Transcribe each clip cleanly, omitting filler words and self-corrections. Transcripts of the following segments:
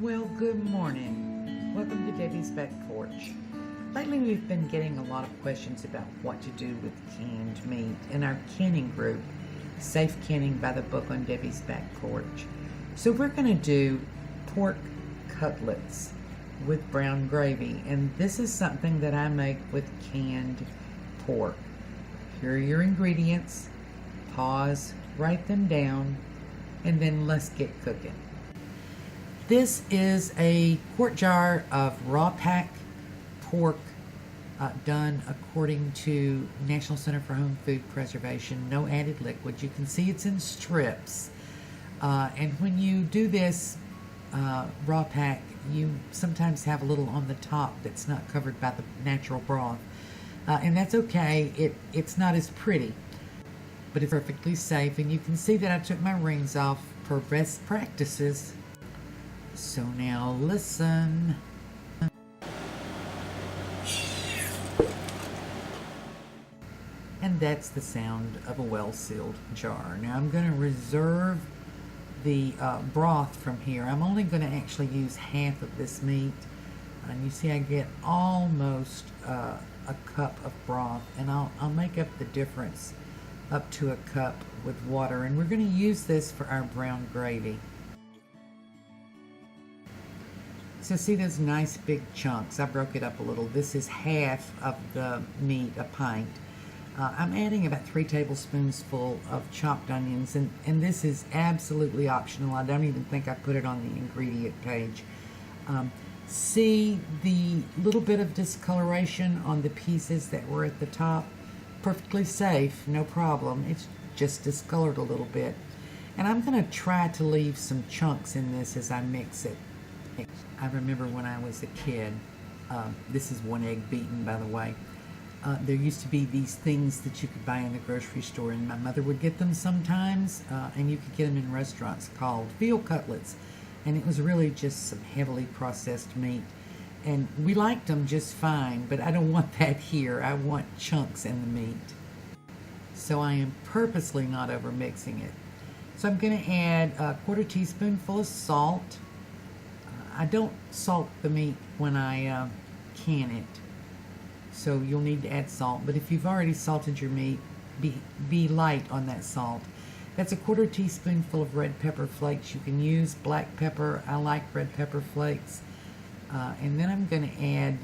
Well, good morning. Welcome to Debbie's Back Porch. Lately, we've been getting a lot of questions about what to do with canned meat in our canning group, Safe Canning by the Book on Debbie's Back Porch. So we're going to do pork cutlets with brown gravy, and this is something that I make with canned pork. Here are your ingredients. Pause, write them down, and then let's get cooking. This is a quart jar of raw pack pork done according to National Center for Home Food Preservation, no added liquid. You can see it's in strips. And when you do this raw pack, you sometimes have a little on the top that's not covered by the natural broth. And that's okay. It's not as pretty, but it's perfectly safe. And you can see that I took my rings off per best practices. So now listen. And that's the sound of a well-sealed jar. Now I'm going to reserve the broth from here. I'm only going to actually use half of this meat. And you see I get almost a cup of broth, and I'll make up the difference up to a cup with water. And we're going to use this for our brown gravy. So see those nice big chunks? I broke it up a little. This is half of the meat, a pint. I'm adding about 3 tablespoons full of chopped onions, and this is absolutely optional. I don't even think I put it on the ingredient page. See the little bit of discoloration on the pieces that were at the top? Perfectly safe, no problem. It's just discolored a little bit. And I'm going to try to leave some chunks in this as I mix it. I remember when I was a kid, this is 1 egg beaten, by the way. There used to be these things that you could buy in the grocery store, and my mother would get them sometimes, and you could get them in restaurants, called veal cutlets. And it was really just some heavily processed meat. And we liked them just fine, but I don't want that here. I want chunks in the meat. So I am purposely not over mixing it. So I'm going to add a 1/4 teaspoonful of salt. I don't salt the meat when I can it, so you'll need to add salt. But if you've already salted your meat, be light on that salt. That's a 1/4 teaspoonful of red pepper flakes. You can use black pepper. I like red pepper flakes. And then I'm going to add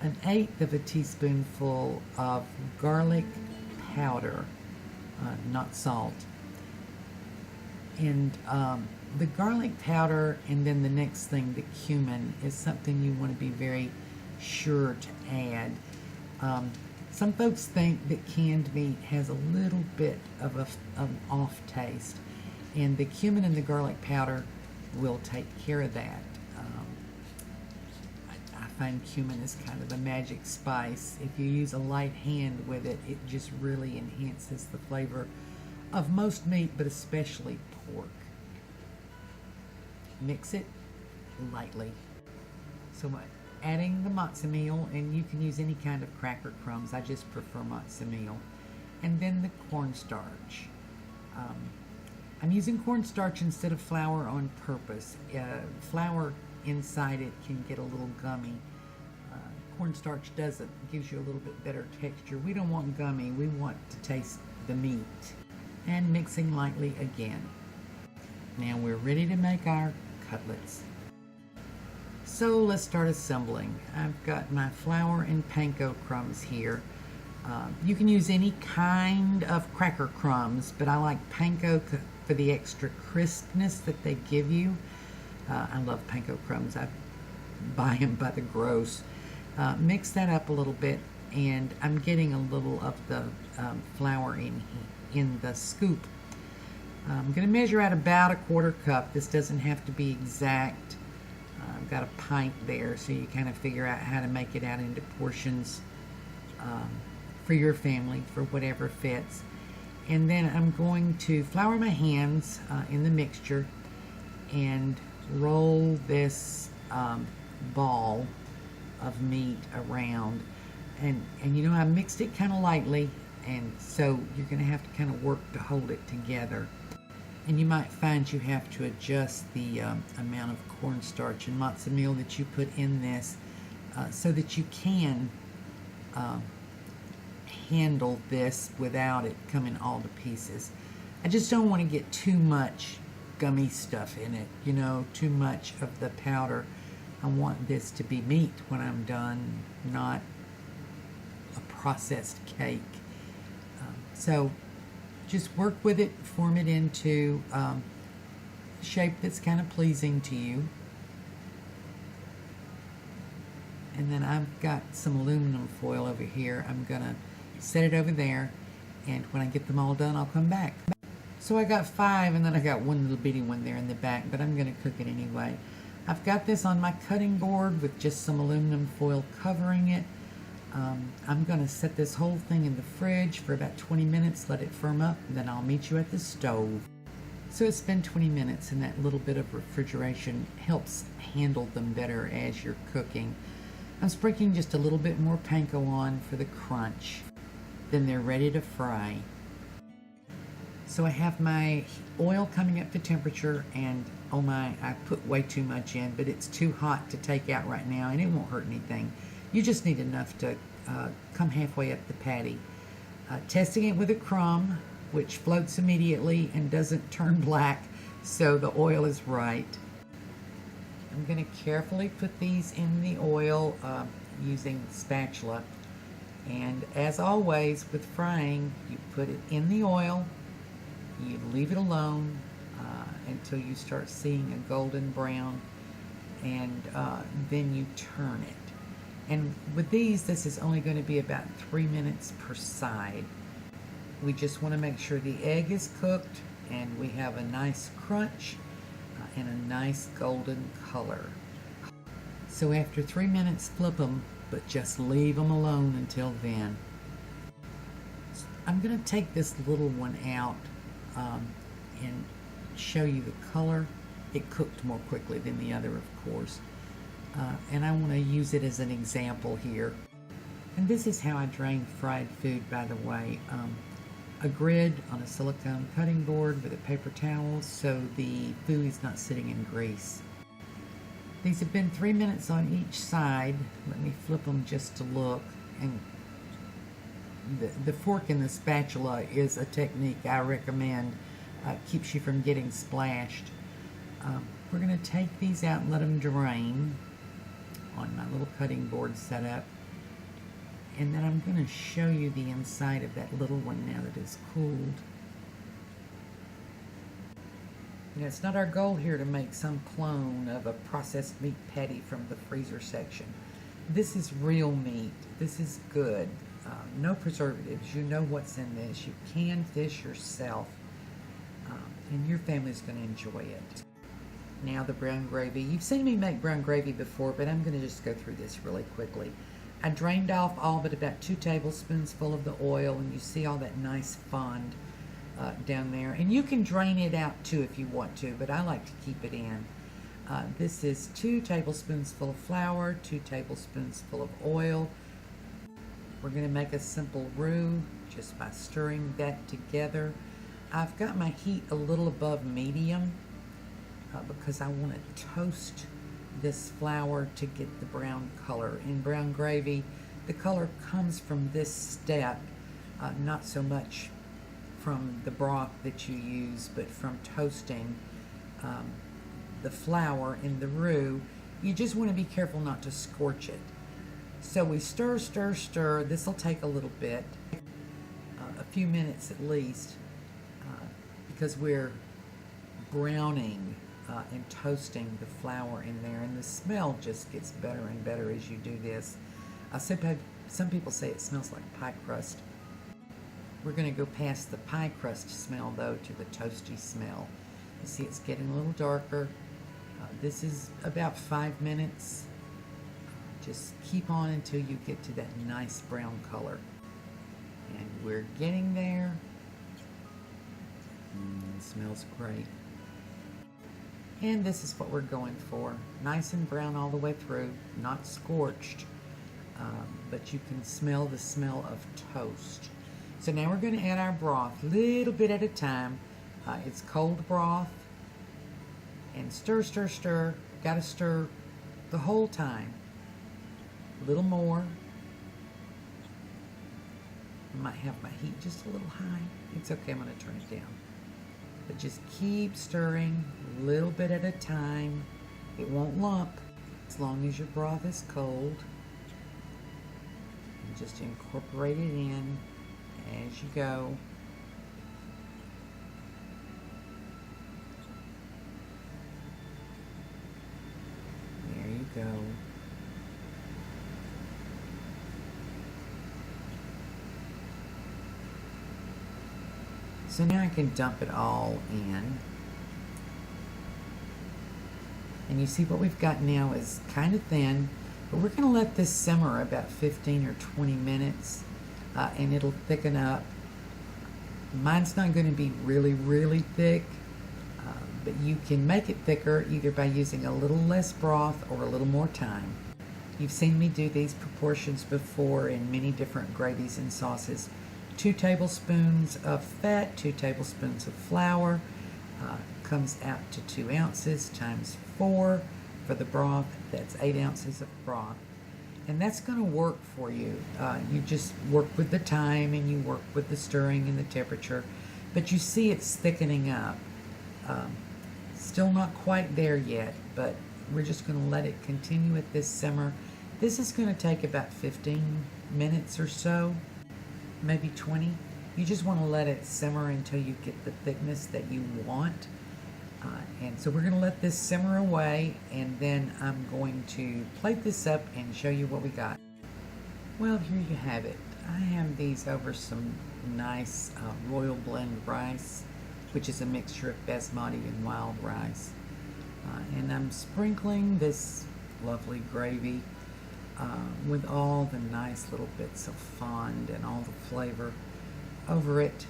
1/8 of a teaspoonful of garlic powder, not salt. And the garlic powder, and then the next thing, the cumin, is something you want to be very sure to add. Some folks think that canned meat has a little bit of an off taste, and the cumin and the garlic powder will take care of that. I find cumin is kind of the magic spice. If you use a light hand with it, it just really enhances the flavor of most meat, but especially pork. Mix it lightly. So adding the matzo meal, and you can use any kind of cracker crumbs. I just prefer matzo meal. And then the cornstarch. I'm using cornstarch instead of flour on purpose. Flour inside it can get a little gummy. Cornstarch doesn't. It gives you a little bit better texture. We don't want gummy. We want to taste the meat. And mixing lightly again. Now we're ready to make our cutlets. So let's start assembling. I've got my flour and panko crumbs here. You can use any kind of cracker crumbs, but I like panko for the extra crispness that they give you. I love panko crumbs. I buy them by the gross. Mix that up a little bit, and I'm getting a little of the flour in the scoop. I'm going to measure out about a 1/4 cup. This doesn't have to be exact. I've got a pint there, so you kind of figure out how to make it out into portions for your family, for whatever fits. And then I'm going to flour my hands in the mixture and roll this ball of meat around. And you know, I mixed it kind of lightly, and so you're going to have to kind of work to hold it together. And you might find you have to adjust the amount of cornstarch and matzo meal that you put in this so that you can handle this without it coming all to pieces. I just don't want to get too much gummy stuff in it, you know, too much of the powder. I want this to be meat when I'm done, not a processed cake. So just work with it, form it into a shape that's kind of pleasing to you. And then I've got some aluminum foil over here. I'm gonna set it over there, and when I get them all done, I'll come back. So I got 5, and then I got one little bitty one there in the back, but I'm gonna cook it anyway. I've got this on my cutting board with just some aluminum foil covering it. I'm gonna set this whole thing in the fridge for about 20 minutes, let it firm up, and then I'll meet you at the stove. So it's been 20 minutes, and that little bit of refrigeration helps handle them better as you're cooking. I'm sprinkling just a little bit more panko on for the crunch. Then they're ready to fry. So I have my oil coming up to temperature, and oh my, I put way too much in, but it's too hot to take out right now, and it won't hurt anything. You just need enough to come halfway up the patty. Testing it with a crumb, which floats immediately and doesn't turn black, so the oil is right. I'm going to carefully put these in the oil using the spatula. And as always with frying, you put it in the oil, you leave it alone until you start seeing a golden brown, and then you turn it. And with these, this is only going to be about 3 minutes per side. We just want to make sure the egg is cooked and we have a nice crunch and a nice golden color. So after 3 minutes, flip them, but just leave them alone until then. I'm going to take this little one out and show you the color. It cooked more quickly than the other, of course. And I want to use it as an example here. And this is how I drain fried food, by the way. A grid on a silicone cutting board with a paper towel so the food is not sitting in grease. These have been 3 minutes on each side. Let me flip them just to look. And the fork and the spatula is a technique I recommend. Keeps you from getting splashed. We're going to take these out and let them drain on my little cutting board setup. And then I'm going to show you the inside of that little one now that it's cooled. You know, it's not our goal here to make some clone of a processed meat patty from the freezer section. This is real meat. This is good. No preservatives. You know what's in this. You can fish yourself. And your family's going to enjoy it. Now the brown gravy. You've seen me make brown gravy before, but I'm going to just go through this really quickly. I drained off all but about 2 tablespoons full of the oil, and you see all that nice fond down there. And you can drain it out too if you want to, but I like to keep it in. This is 2 tablespoons full of flour, 2 tablespoons full of oil. We're going to make a simple roux just by stirring that together. I've got my heat a little above medium because I want to toast this flour to get the brown color. In brown gravy, the color comes from this step, not so much from the broth that you use, but from toasting the flour in the roux. You just want to be careful not to scorch it. So we stir, stir, stir. This will take a little bit, a few minutes at least, because we're browning and toasting the flour in there, and the smell just gets better and better as you do this. Some people say it smells like pie crust. We're going to go past the pie crust smell though to the toasty smell. You see it's getting a little darker. This is about 5 minutes. Just keep on until you get to that nice brown color. And we're getting there. It smells great. And this is what we're going for. Nice and brown all the way through, not scorched, but you can smell the smell of toast. So now we're going to add our broth, little bit at a time. It's cold broth. And stir, stir, stir. Got to stir the whole time. A little more. I might have my heat just a little high. It's okay, I'm going to turn it down. But just keep stirring a little bit at a time. It won't lump as long as your broth is cold. And just incorporate it in as you go. There you go. So now I can dump it all in. And you see what we've got now is kind of thin, but we're going to let this simmer about 15 or 20 minutes and it'll thicken up. Mine's not going to be really, really thick, but you can make it thicker either by using a little less broth or a little more time. You've seen me do these proportions before in many different gravies and sauces. 2 tablespoons of fat, 2 tablespoons of flour, comes out to 2 ounces times 4 for the broth. That's 8 ounces of broth. And that's going to work for you. You just work with the time and you work with the stirring and the temperature. But you see it's thickening up. Still not quite there yet, but we're just going to let it continue at this simmer. This is going to take about 15 minutes or so. Maybe 20. You just want to let it simmer until you get the thickness that you want. And so we're going to let this simmer away, and then I'm going to plate this up and show you what we got. Well, here you have it. I have these over some nice royal blend rice, which is a mixture of basmati and wild rice. And I'm sprinkling this lovely gravy with all the nice little bits of fond and all the flavor over it.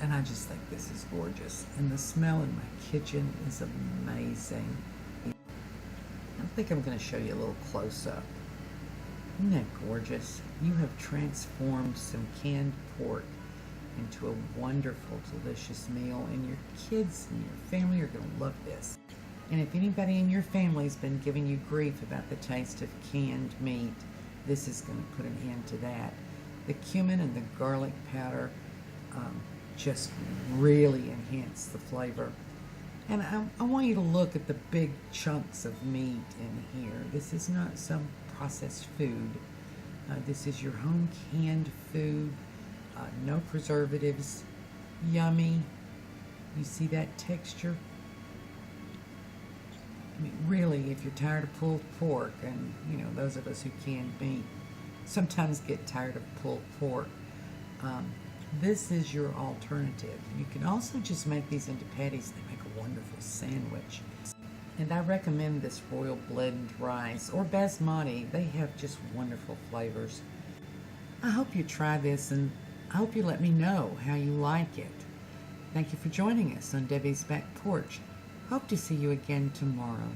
And I just think this is gorgeous. And the smell in my kitchen is amazing. I think I'm going to show you a little close-up. Isn't that gorgeous? You have transformed some canned pork into a wonderful, delicious meal, and your kids and your family are going to love this. And if anybody in your family has been giving you grief about the taste of canned meat, this is going to put an end to that. The cumin and the garlic powder just really enhance the flavor. And I want you to look at the big chunks of meat in here. This is not some processed food. This is your home canned food. No preservatives. Yummy. You see that texture? I mean, really, if you're tired of pulled pork, and you know, those of us who can meat sometimes get tired of pulled pork, this is your alternative. You can also just make these into patties. They make a wonderful sandwich. And I recommend this royal blend rice or basmati. They have just wonderful flavors. I hope you try this, and I hope you let me know how you like it. Thank you for joining us on Debbie's Back Porch. Hope to see you again tomorrow.